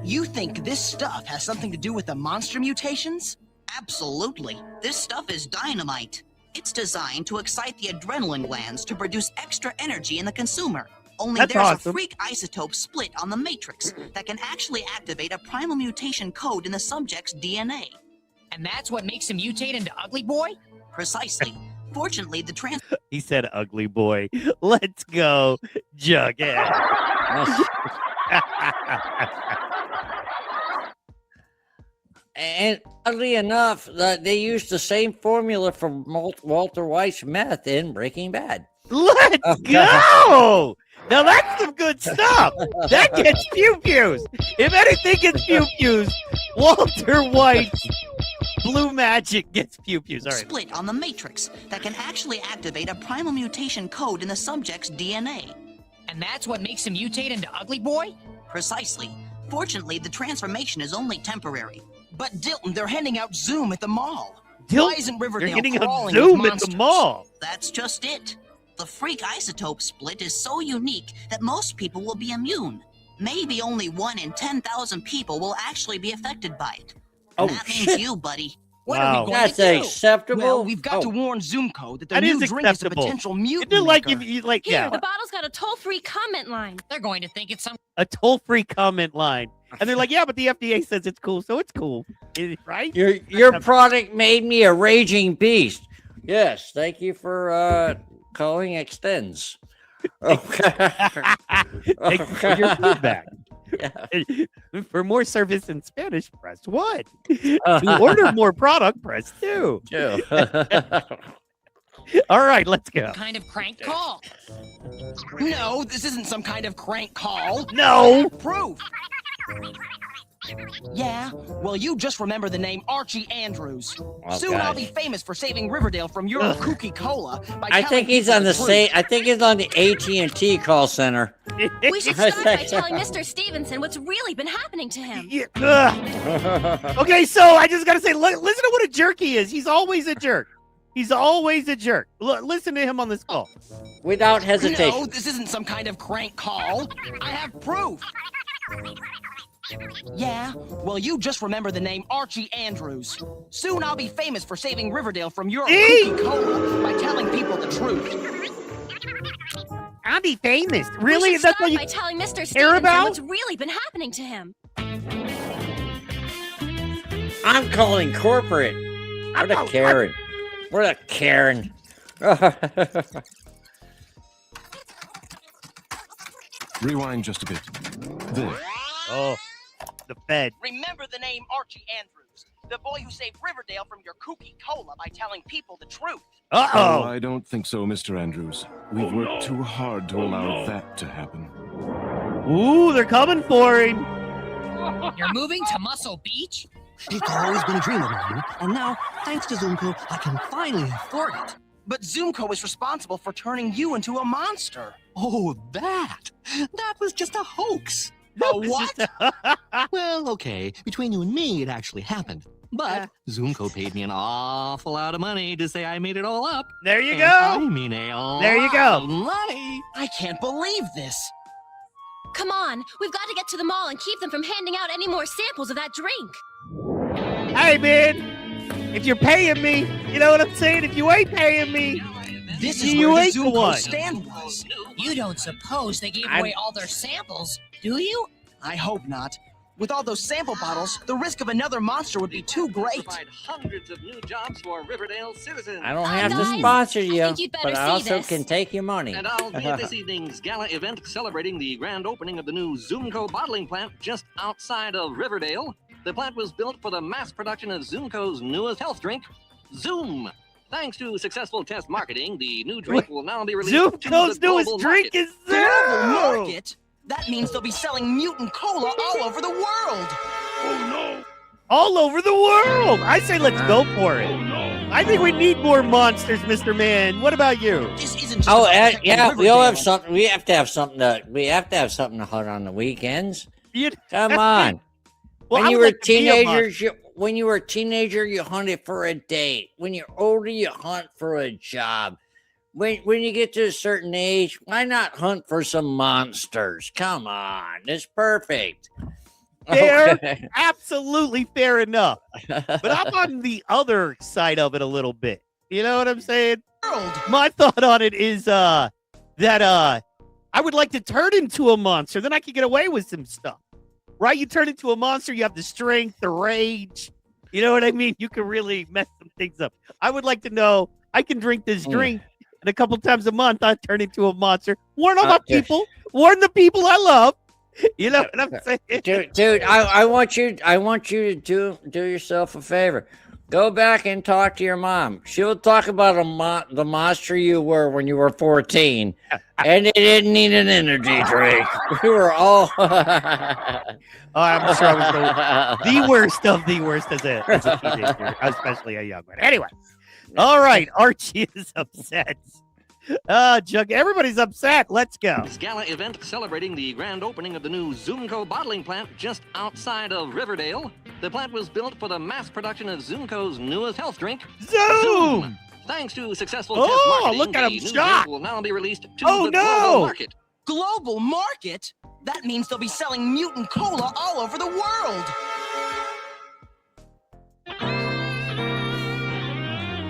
You think this stuff has something to do with the monster mutations? Absolutely. This stuff is dynamite. It's designed to excite the adrenaline glands to produce extra energy in the consumer. Only That's there's awesome. a freak isotope split on the matrix that can actually activate a primal mutation code in the subject's DNA. And that's what makes him mutate into Ugly Boy? Precisely. Fortunately, the He said, "Ugly boy." Let's go, Jughead. And oddly enough, they used the same formula from Walter White's meth in Breaking Bad. Let's go. Now that's some good stuff. That gets pew-pews. If anything gets pew-pews, Walter White's blue magic gets pew-pews. All right. Split on the matrix that can actually activate a primal mutation code in the subject's DNA. And that's what makes him mutate into Ugly Boy? Precisely. Fortunately, the transformation is only temporary. But Dilton, they're handing out Zoom at the mall. Dilton, Why isn't Riverdale you're getting a crawling Zoom with at the monsters? mall. That's just it. The freak isotope split is so unique that most people will be immune. Maybe only 1 in 10,000 people will actually be affected by it. Oh, That means shit. you, buddy. What are we going That's to do? acceptable. Well, we've got Oh. to warn Zoomco that their That new is drink is a acceptable. potential mutant Isn't it like maker. if you like Here, yeah, the bottle's got a toll-free comment line. They're going to think it's some a toll-free comment line, and they're like, yeah, but the FDA says it's cool, so it's cool, right? Your product made me a raging beast. Yes, thank you for calling Extends. Okay. Thank you for your feedback. Yeah. For more service in Spanish, press 1. To order more product, press 2. Too. All right, let's go. kind of crank call. No, this isn't some kind of crank call. No. Proof. Yeah, well, you just remember the name Archie Andrews. Soon I'll be famous for saving Riverdale from your kooky cola. By I telling think he's people on the truth. same. I think he's on the AT&T call center. We should start by telling Mr. Stevenson what's really been happening to him. Yeah, ugh. Okay, so I just gotta say, listen to what a jerk he is. He's always a jerk. He's always a jerk. Listen to him on this call. Without hesitation. No, this isn't some kind of crank call. I have proof. Yeah, well, you just remember the name Archie Andrews. Soon I'll be famous for saving Riverdale from your kooky cola by telling people the truth. I'll be famous. We Really? should That's start what you by telling Mr. care Stevenson about? what's really been happening to him. I'm calling corporate. What a Karen. What a Karen. Rewind just a bit. There. Oh, the Fed. Remember the name Archie Andrews, the boy who saved Riverdale from your kooky cola by telling people the truth. Uh-oh. I don't think so, Mr. Andrews. We've worked too hard to allow that to happen. Ooh, they're coming for him. You're moving to Muscle Beach? It's always been a dream of mine, and now, thanks to Zoomco, I can finally afford it. But Zoomco is responsible for turning you into a monster. Oh, that was just a hoax. A what? Well, okay, between you and me, it actually happened. But Zoomco paid me an awful lot of money to say I made it all up. There you And go. I mean a There you lot go. of money. I can't believe this. Come on, we've got to get to the mall and keep them from handing out any more samples of that drink. Hey, man, if you're paying me, you know what I'm saying? If you ain't paying me, This is you where the ain't the Zoomco one. stand was. You don't suppose they gave away all their samples, do you? I hope not. With all those sample bottles, the risk of another monster would be too great. Hundreds of new jobs for Riverdale citizens. I don't have to guys, sponsor I you, think you'd better but I see also this. can take your money. And I'll be at this evening's gala event celebrating the grand opening of the new Zoomco bottling plant just outside of Riverdale. The plant was built for the mass production of Zoomco's newest health drink, Zoom. Thanks to successful test marketing, the new drink will now be released to Zoomco's the newest global drink market. is Global Zoom. market? That means they'll be selling mutant cola all over the world. All over the world. I say let's go for it. I think we need more monsters, Mr. Man. What about you? This isn't just Oh, about protecting yeah, we'll have Riverdale. something. We have to have something to hunt on the weekends. You- Come on. Well, I when you would were like to be a monster. when you were a teenager, you hunted for a date. When you're older, you hunt for a job. When you get to a certain age, why not hunt for some monsters? Come on, it's perfect. Fair, Okay. absolutely fair enough. But I'm on the other side of it a little bit. You know what I'm saying? My thought on it is that I would like to turn into a monster. Then I could get away with some stuff. Right? You turn into a monster, you have the strength, the rage. You know what I mean? You can really mess some things up. I would like to know I can drink this drink, and a couple times a month I turn into a monster. Warn all my people. Warn the people I love. You know what I'm saying? Dude, I want you to do yourself a favor. Go back and talk to your mom. She'll talk about the monster you were when you were 14, and it didn't need an energy drink. We were all. I'm sure I was the worst of the worst as a teenager, especially a young one. Anyway, all right, Archie is upset. Jug, everybody's upset. Let's go. This gala event celebrating the grand opening of the new Zoomco bottling plant just outside of Riverdale. The plant was built for the mass production of Zoomco's newest health drink, Zoom. Thanks to successful test marketing, look at him the new shot. drink will now be released to Oh, the no. global market. Global market? That means they'll be selling mutant cola all over the world.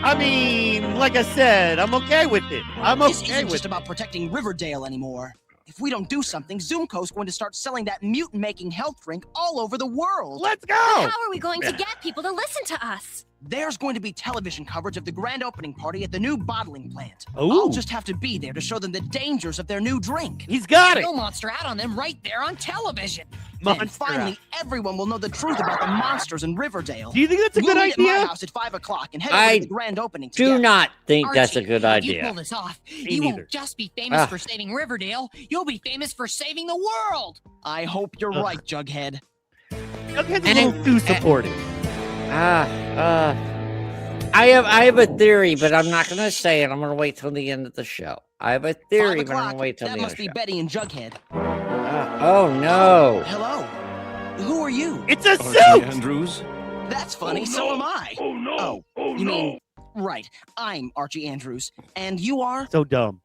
I mean, like I said, I'm okay with it. This isn't just about protecting Riverdale anymore. If we don't do something, Zoomco's going to start selling that mutant-making health drink all over the world. Let's go! How are we going to get people to listen to us? There's going to be television coverage of the grand opening party at the new bottling plant. Ooh. I'll just have to be there to show them the dangers of their new drink. He's got it. Kill monster out on them right there on television. Then finally, everyone will know the truth about the monsters in Riverdale. Do you think that's a good We'll meet idea? at my house at 5 o'clock and head over to the grand opening Do together. not think that's a Archie, good if you idea. pull this off, Me you neither. won't just be famous for saving Riverdale. You'll be famous for saving the world. I hope you're right, Jughead. Jughead's a little too supportive. I have a theory, but I'm not going to say it. I'm going to wait till the end of the show. I have a 5 theory, but I'm o'clock. going to wait till That the end must of the be show. Betty and Jughead. Oh, no. Hello. Who are you? It's a Archie suit! Andrews? That's funny. So am I. Oh, no. Oh, You mean, right. I'm Archie Andrews. And you are? So dumb.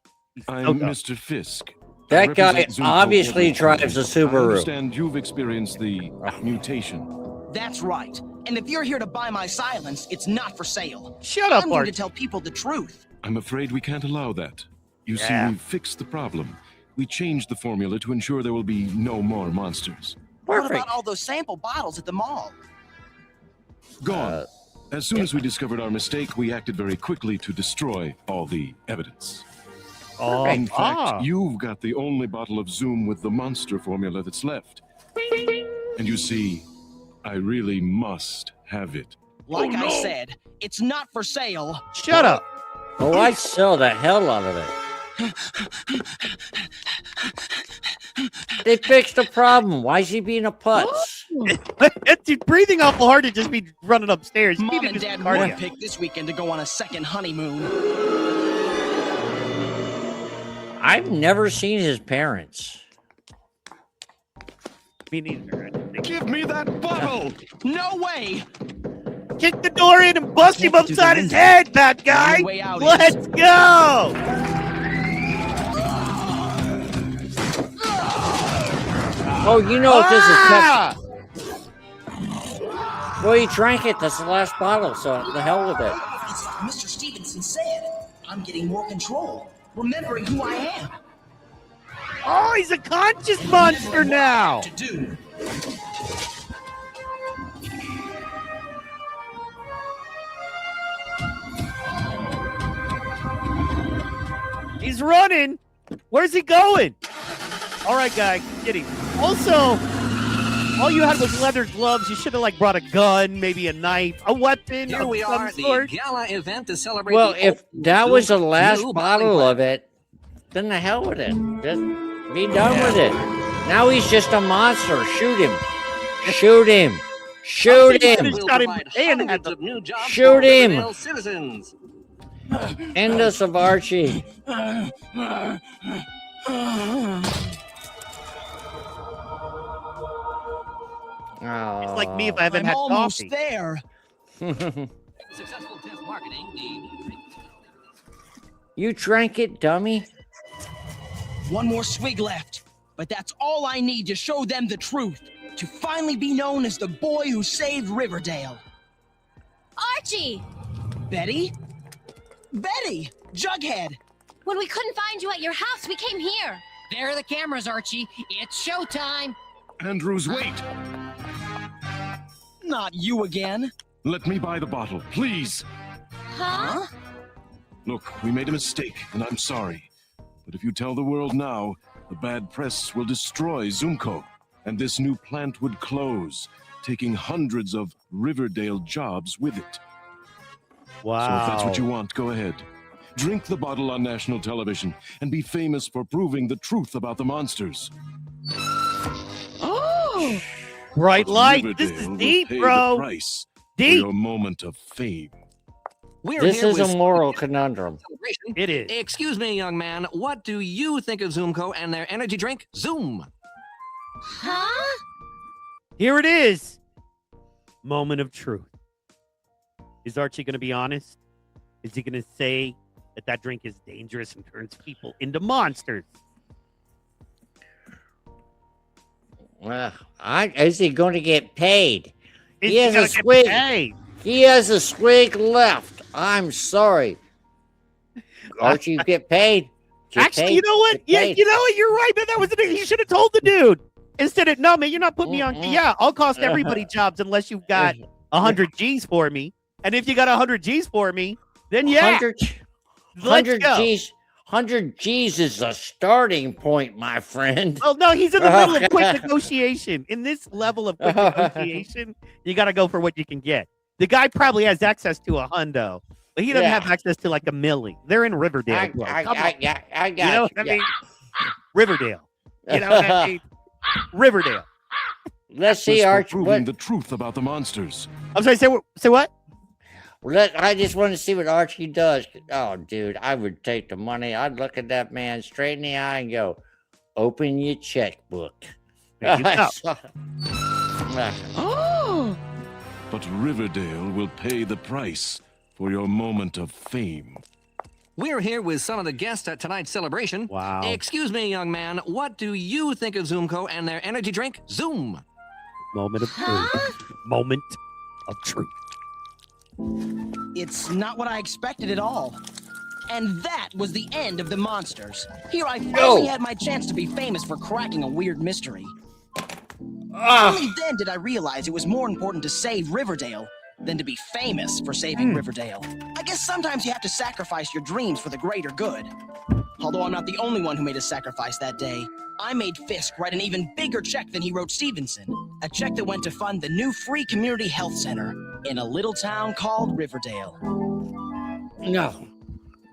I'm so dumb. Mr. Fisk. That I guy represent Zoomco obviously Corporation. drives a I Subaru. understand you've experienced the mutation. That's right. And if you're here to buy my silence, it's not for sale. Shut up, I'm going Archie. to tell people the truth. I'm afraid we can't allow that. You Yeah. see, we fixed the problem. We changed the formula to ensure there will be no more monsters. What about all those sample bottles at the mall? Gone. As soon as we discovered our mistake, we acted very quickly to destroy all the evidence. Oh, In fact, you've got the only bottle of Zoom with the monster formula that's left. And you see, I really must have it. Like I said, it's not for sale. Shut up. Oh, I'd sell the hell out of it. They fixed the problem. Why is he being a putz? Dude, breathing awful hard to just be running upstairs. Mom He and did Dad cardio. would pick this weekend to go on a second honeymoon. I've never seen his parents. Me neither. Give me that bottle! No way! Kick the door in and bust him upside his head, bad guy. Only way out Let's is- go. Oh, you know if this is Ah! Well, he drank it. That's the last bottle, so the hell with it. It's like Mr. Stevenson said. I'm getting more control, remembering who I am. Oh, he's a conscious monster now. To do. He's running. Where's he going? All right, guy, get him. Also, all you had was leather gloves. You should have brought a gun, maybe a knife, a weapon Here of we some are, the sort. gala event to celebrate. Well, the if that was the Zoom's last new bottle bottling of it, then the hell with it. Just be done with it. Now he's just a monster. Shoot him. Shoot him. Shoot plant him. will Shot him provide and hundreds had of new jobs Shoot for him. Riverdale citizens. End us of Archie. Oh. It's like me if I haven't I'm had almost coffee. there. Successful test marketing. You drank it, dummy. One more swig left. But that's all I need to show them the truth. To finally be known as the boy who saved Riverdale. Archie! Betty? Betty! Jughead! When we couldn't find you at your house, we came here. There are the cameras, Archie. It's showtime. Andrews, wait! Not you again. Let me buy the bottle, please! Huh? Look, we made a mistake, and I'm sorry. But if you tell the world now, The bad press will destroy Zoomco, and this new plant would close, taking hundreds of Riverdale jobs with it. Wow. So if that's what you want, go ahead. Drink the bottle on national television and be famous for proving the truth about the monsters. Oh! Bright But light. Riverdale This is will deep, pay bro. The price for Deep. your moment of fame. This is a moral conundrum. It is. Excuse me, young man. What do you think of Zoomco and their energy drink, Zoom? Huh? Here it is. Moment of truth. Is Archie going to be honest? Is he going to say that drink is dangerous and turns people into monsters? Well, is he going to get paid? Is He has gonna a get swig. paid? He has a swig left. I'm sorry. Archie, you get paid. Get Actually, paid. you know what? Get Yeah, paid. you know what? You're right, man. That was he should have told the dude instead of no, man. You're not putting me on. Yeah, I'll cost everybody jobs unless you've got 100 G's for me. And if you got 100 G's for me, then yeah, 100 go. G's. 100 G's is a starting point, my friend. Oh no, he's in the middle of quick negotiation. In this level of quick negotiation, you got to go for what you can get. The guy probably has access to a hundo, but he doesn't have access to like a milli. They're in Riverdale. Bro. I You got know what I mean? Riverdale. You know what I mean? Riverdale. Let's see, Just for Archie. proving the truth about the monsters. I'm sorry. Say what? I just want to see what Archie does. Oh, dude, I would take the money. I'd look at that man straight in the eye and go, "Open your checkbook." There you go. Oh! But Riverdale will pay the price for your moment of fame. We're here with some of the guests at tonight's celebration. Wow. Excuse me, young man. What do you think of Zoomco and their energy drink, Zoom? Moment of truth. Moment of truth. It's not what I expected at all. And that was the end of the monsters. Here I finally had my chance to be famous for cracking a weird mystery. Only then did I realize it was more important to save Riverdale than to be famous for saving Riverdale. I guess sometimes you have to sacrifice your dreams for the greater good. Although I'm not the only one who made a sacrifice that day. I made Fisk write an even bigger check than he wrote Stevenson. A check that went to fund the new free community health center in a little town called Riverdale. No.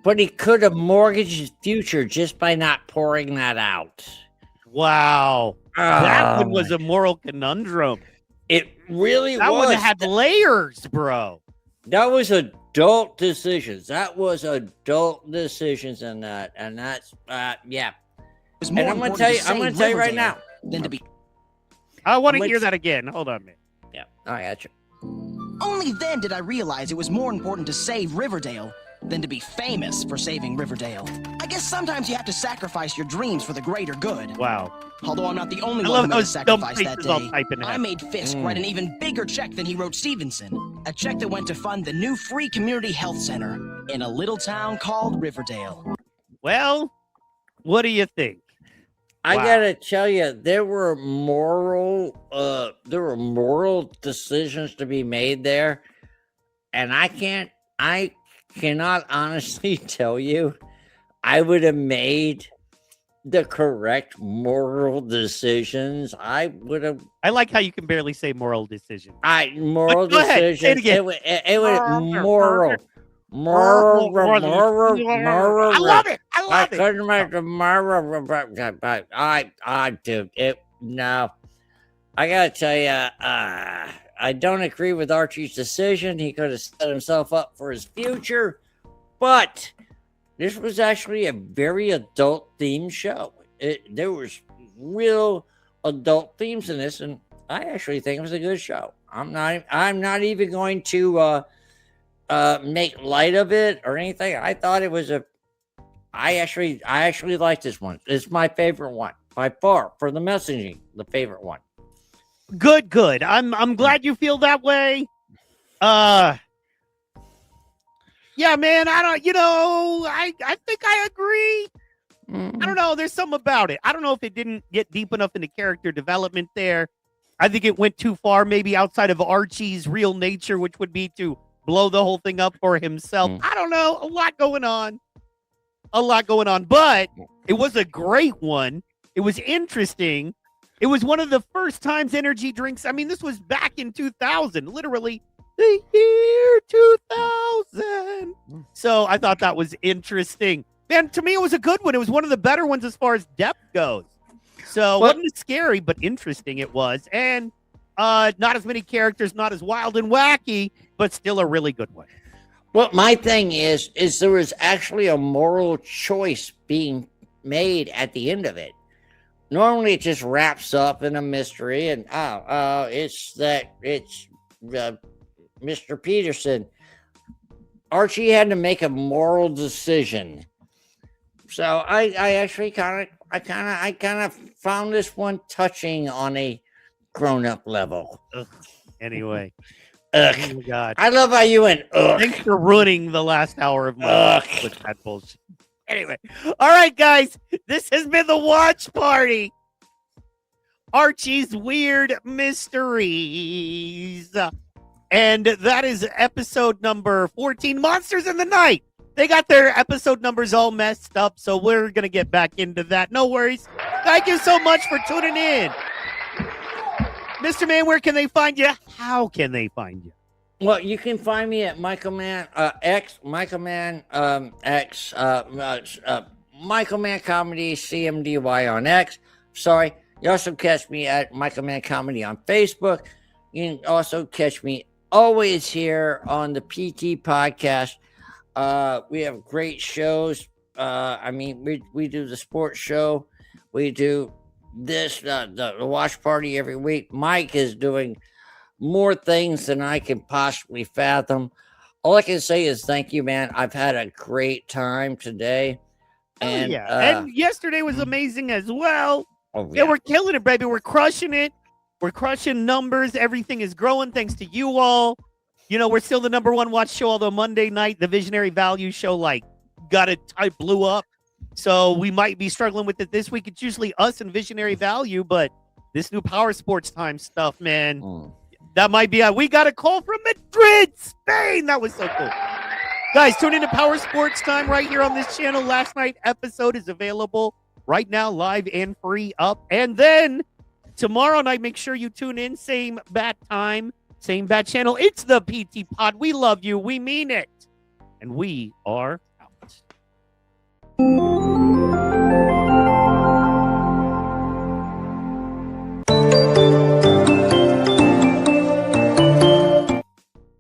But he could have mortgaged his future just by not pouring that out. Wow. That one was a moral conundrum. It really that was. That one had layers, bro. That was adult decisions. And that's yeah. And I'm gonna tell you right now. Than to be. I want to hear that again. Hold on, man. Yeah, I got you. Only then did I realize it was more important to save Riverdale than to be famous for saving Riverdale. I guess sometimes you have to sacrifice your dreams for the greater good. Wow. Although I'm not the only I one love who made a those dumb sacrifice that faces all day, typing I out. made Fisk write an even bigger check than he wrote Stevenson. A check that went to fund the new free community health center in a little town called Riverdale. Well, what do you think? I gotta tell you, there were moral decisions to be made there, and I cannot honestly tell you, I would have made the correct moral decisions. I would have. I like how you can barely say moral decision. Moral Go ahead, decisions. say it again. It was moral. Moral. I love it. I love it. Couldn't make the moral. Dude, no. I gotta tell you, I don't agree with Archie's decision. He could have set himself up for his future, but this was actually a very adult-themed show. There was real adult themes in this, and I actually think it was a good show. I'm not even going to make light of it or anything. I thought it was I actually liked this one. It's my favorite one by far for the messaging. The favorite one. Good. I'm glad you feel that way. Yeah, man. I think I agree. I don't know. There's something about it. I don't know if it didn't get deep enough into character development there. I think it went too far, maybe outside of Archie's real nature, which would be to blow the whole thing up for himself. I don't know. A lot going on. But it was a great one. It was interesting. It was one of the first times energy drinks. I mean, this was back in 2000, literally the year 2000. So I thought that was interesting. Man, to me, it was a good one. It was one of the better ones as far as depth goes. So wasn't it scary, but interesting it was. And not as many characters, not as wild and wacky, but still a really good one. Well, my thing is there was actually a moral choice being made at the end of it. Normally, it just wraps up in a mystery, and it's Mr. Peterson. Archie had to make a moral decision. So I actually kind of found this one touching on a grown-up level. Ugh. Anyway. Ugh. Oh my God. I love how you went, ugh. Thanks for ruining the last hour of my life with that bullshit. Anyway. All right, guys. This has been the Watch Party. Archie's Weird Mysteries. And that is episode number 14, Monsters in the Night. They got their episode numbers all messed up, so we're going to get back into that. No worries. Thank you so much for tuning in. Mr. Man, where can they find you? How can they find you? Well, you can find me at Michael Man X, Michael Man X, Michael Man Comedy CMDY on X. Sorry. You also catch me at Michael Man Comedy on Facebook. You can also catch me always here on the PT Podcast. We have great shows. I mean, we do the sports show. We do this, the Watch Party every week. Mike is doing more things than I can possibly fathom. All I can say is thank you, man. I've had a great time today. And, and yesterday was amazing as well. Oh, yeah, we're killing it, baby. We're crushing it. We're crushing numbers. Everything is growing thanks to you all. You know, we're still the #1 watch show, although Monday night, the Visionary Value show, blew up. So we might be struggling with it this week. It's usually us and Visionary Value, but this new Power Sports Time stuff, man, that might be. We got a call from Madrid, Spain. That was so cool. Guys, tune into Power Sports Time right here on this channel. Last night episode is available right now, live and free up. And then tomorrow night, make sure you tune in. Same bat time, same bat channel. It's the PT Pod. We love you. We mean it. And we are out.